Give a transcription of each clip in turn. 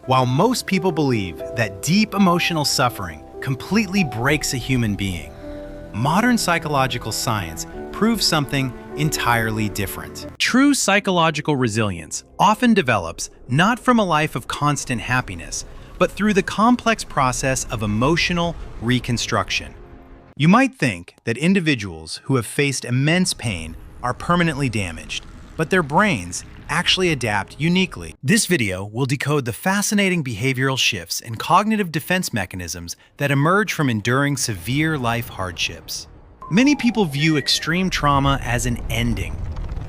While most people believe that deep emotional suffering completely breaks a human being, modern psychological science proves something entirely different. True psychological resilience often develops not from a life of constant happiness, but through the complex process of emotional reconstruction. You might think that individuals who have faced immense pain are permanently damaged, but their brains actually adapt uniquely. This video will decode the fascinating behavioral shifts and cognitive defense mechanisms that emerge from enduring severe life hardships. Many people view extreme trauma as an ending,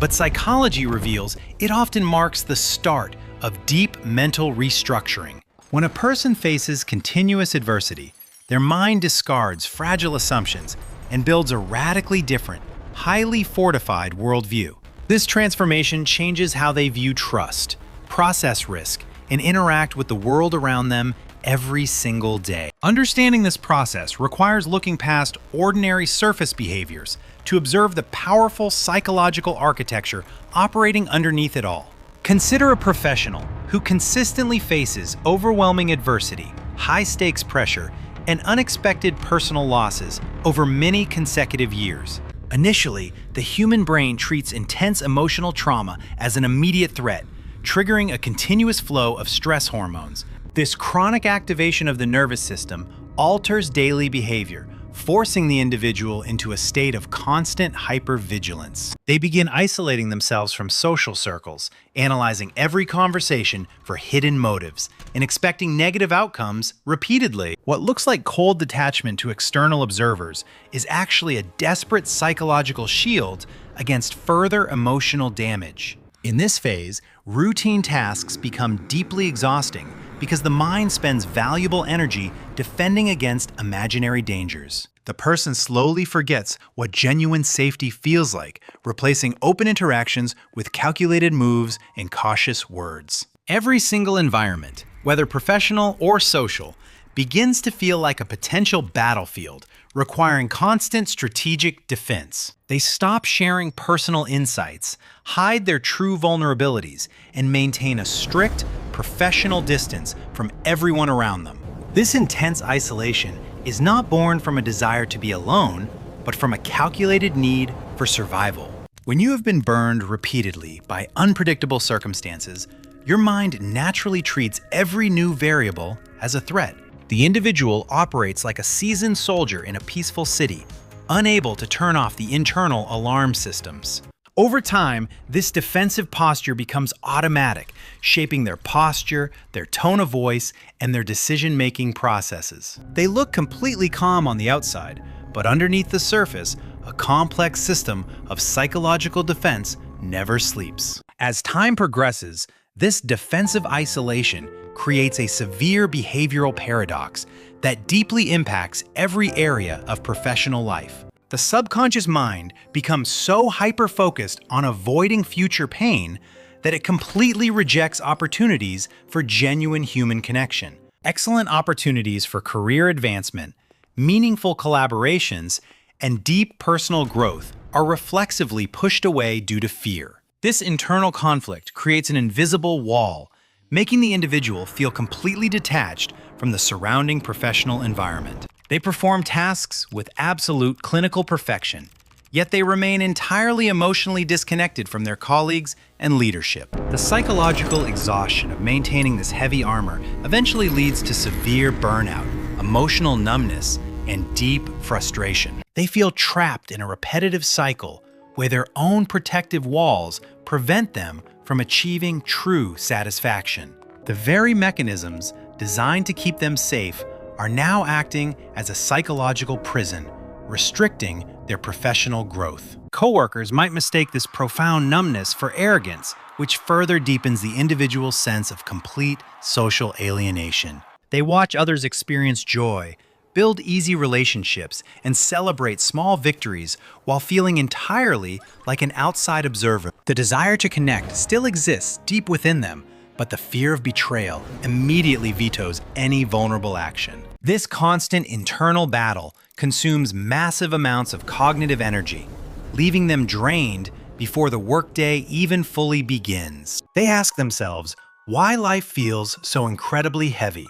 but psychology reveals it often marks the start of deep mental restructuring. When a person faces continuous adversity, their mind discards fragile assumptions and builds a radically different, highly fortified worldview. This transformation changes how they view trust, process risk, and interact with the world around them every single day. Understanding this process requires looking past ordinary surface behaviors to observe the powerful psychological architecture operating underneath it all. Consider a professional who consistently faces overwhelming adversity, high-stakes pressure, and unexpected personal losses over many consecutive years. Initially, the human brain treats intense emotional trauma as an immediate threat, triggering a continuous flow of stress hormones. This chronic activation of the nervous system alters daily behavior, forcing the individual into a state of constant hypervigilance. They begin isolating themselves from social circles, analyzing every conversation for hidden motives, and expecting negative outcomes repeatedly. What looks like cold detachment to external observers is actually a desperate psychological shield against further emotional damage. In this phase, routine tasks become deeply exhausting because the mind spends valuable energy defending against imaginary dangers. The person slowly forgets what genuine safety feels like, replacing open interactions with calculated moves and cautious words. Every single environment, whether professional or social, begins to feel like a potential battlefield, requiring constant strategic defense. They stop sharing personal insights, hide their true vulnerabilities, and maintain a strict, professional distance from everyone around them. This intense isolation is not born from a desire to be alone, but from a calculated need for survival. When you have been burned repeatedly by unpredictable circumstances, your mind naturally treats every new variable as a threat. The individual operates like a seasoned soldier in a peaceful city, unable to turn off the internal alarm systems. Over time, this defensive posture becomes automatic, shaping their posture, their tone of voice, and their decision-making processes. They look completely calm on the outside, but underneath the surface, a complex system of psychological defense never sleeps. As time progresses, this defensive isolation creates a severe behavioral paradox that deeply impacts every area of professional life. The subconscious mind becomes so hyper-focused on avoiding future pain that it completely rejects opportunities for genuine human connection. Excellent opportunities for career advancement, meaningful collaborations, and deep personal growth are reflexively pushed away due to fear. This internal conflict creates an invisible wall, making the individual feel completely detached from the surrounding professional environment. They perform tasks with absolute clinical perfection, yet they remain entirely emotionally disconnected from their colleagues and leadership. The psychological exhaustion of maintaining this heavy armor eventually leads to severe burnout, emotional numbness, and deep frustration. They feel trapped in a repetitive cycle where their own protective walls prevent them from achieving true satisfaction. The very mechanisms designed to keep them safe are now acting as a psychological prison, restricting their professional growth. Coworkers might mistake this profound numbness for arrogance, which further deepens the individual's sense of complete social alienation. They watch others experience joy, build easy relationships, and celebrate small victories while feeling entirely like an outside observer. The desire to connect still exists deep within them, but the fear of betrayal immediately vetoes any vulnerable action. This constant internal battle consumes massive amounts of cognitive energy, leaving them drained before the workday even fully begins. They ask themselves, Why life feels so incredibly heavy,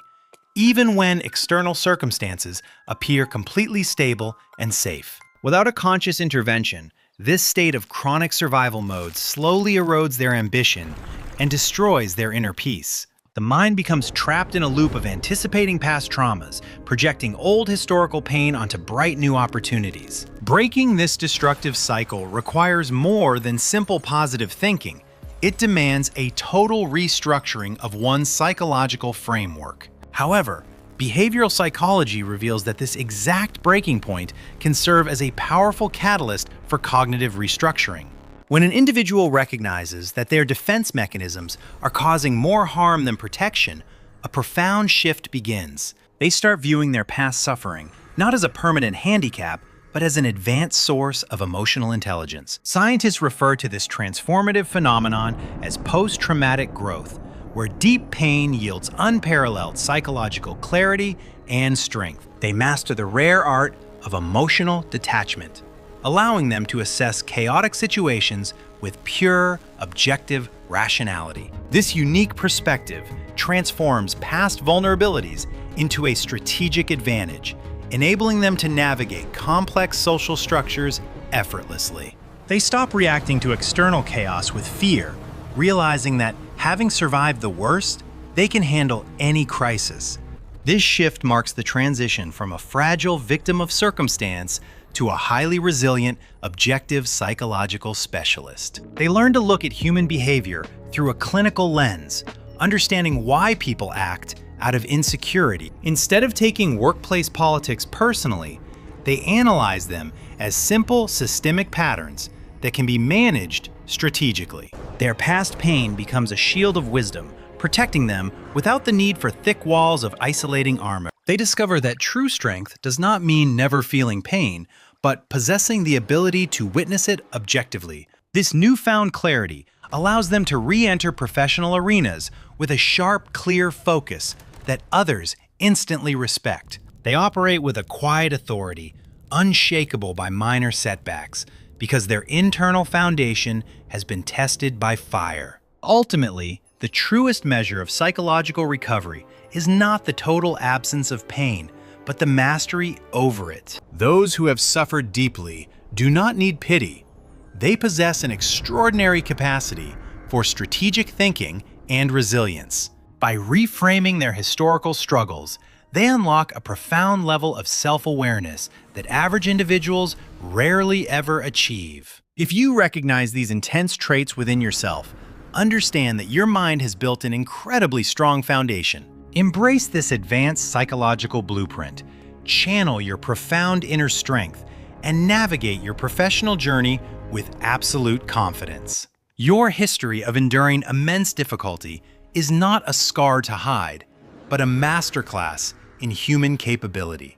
even when external circumstances appear completely stable and safe. Without a conscious intervention, this state of chronic survival mode slowly erodes their ambition and destroys their inner peace. The mind becomes trapped in a loop of anticipating past traumas, projecting old historical pain onto bright new opportunities. Breaking this destructive cycle requires more than simple positive thinking. It demands a total restructuring of one's psychological framework. However, behavioral psychology reveals that this exact breaking point can serve as a powerful catalyst for cognitive restructuring. When an individual recognizes that their defense mechanisms are causing more harm than protection, a profound shift begins. They start viewing their past suffering not as a permanent handicap, but as an advanced source of emotional intelligence. Scientists refer to this transformative phenomenon as post-traumatic growth, where deep pain yields unparalleled psychological clarity and strength. They master the rare art of emotional detachment, allowing them to assess chaotic situations with pure, objective rationality. This unique perspective transforms past vulnerabilities into a strategic advantage, enabling them to navigate complex social structures effortlessly. They stop reacting to external chaos with fear, realizing that having survived the worst, they can handle any crisis. This shift marks the transition from a fragile victim of circumstance to a highly resilient, objective psychological specialist. They learn to look at human behavior through a clinical lens, understanding why people act out of insecurity. Instead of taking workplace politics personally, they analyze them as simple systemic patterns that can be managed strategically. Their past pain becomes a shield of wisdom, protecting them without the need for thick walls of isolating armor. They discover that true strength does not mean never feeling pain, but possessing the ability to witness it objectively. This newfound clarity allows them to re-enter professional arenas with a sharp, clear focus that others instantly respect. They operate with a quiet authority, unshakable by minor setbacks, because their internal foundation has been tested by fire. Ultimately, the truest measure of psychological recovery is not the total absence of pain, but the mastery over it. Those who have suffered deeply do not need pity. They possess an extraordinary capacity for strategic thinking and resilience. By reframing their historical struggles, they unlock a profound level of self-awareness that average individuals rarely ever achieve. If you recognize these intense traits within yourself, understand that your mind has built an incredibly strong foundation. Embrace this advanced psychological blueprint, channel your profound inner strength, and navigate your professional journey with absolute confidence. Your history of enduring immense difficulty is not a scar to hide, but a masterclass in human capability.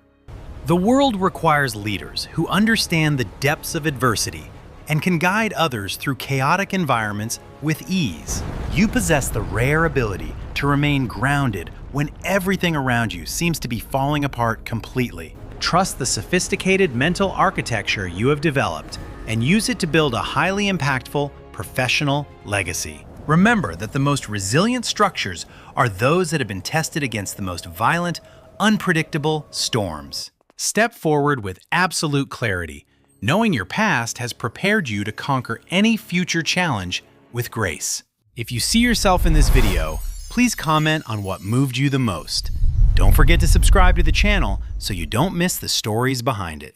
The world requires leaders who understand the depths of adversity and can guide others through chaotic environments with ease. You possess the rare ability to remain grounded when everything around you seems to be falling apart completely. Trust the sophisticated mental architecture you have developed and use it to build a highly impactful professional legacy. Remember that the most resilient structures are those that have been tested against the most violent, unpredictable storms. Step forward with absolute clarity, knowing your past has prepared you to conquer any future challenge with grace. If you see yourself in this video, please comment on what moved you the most. Don't forget to subscribe to the channel so you don't miss the stories behind it.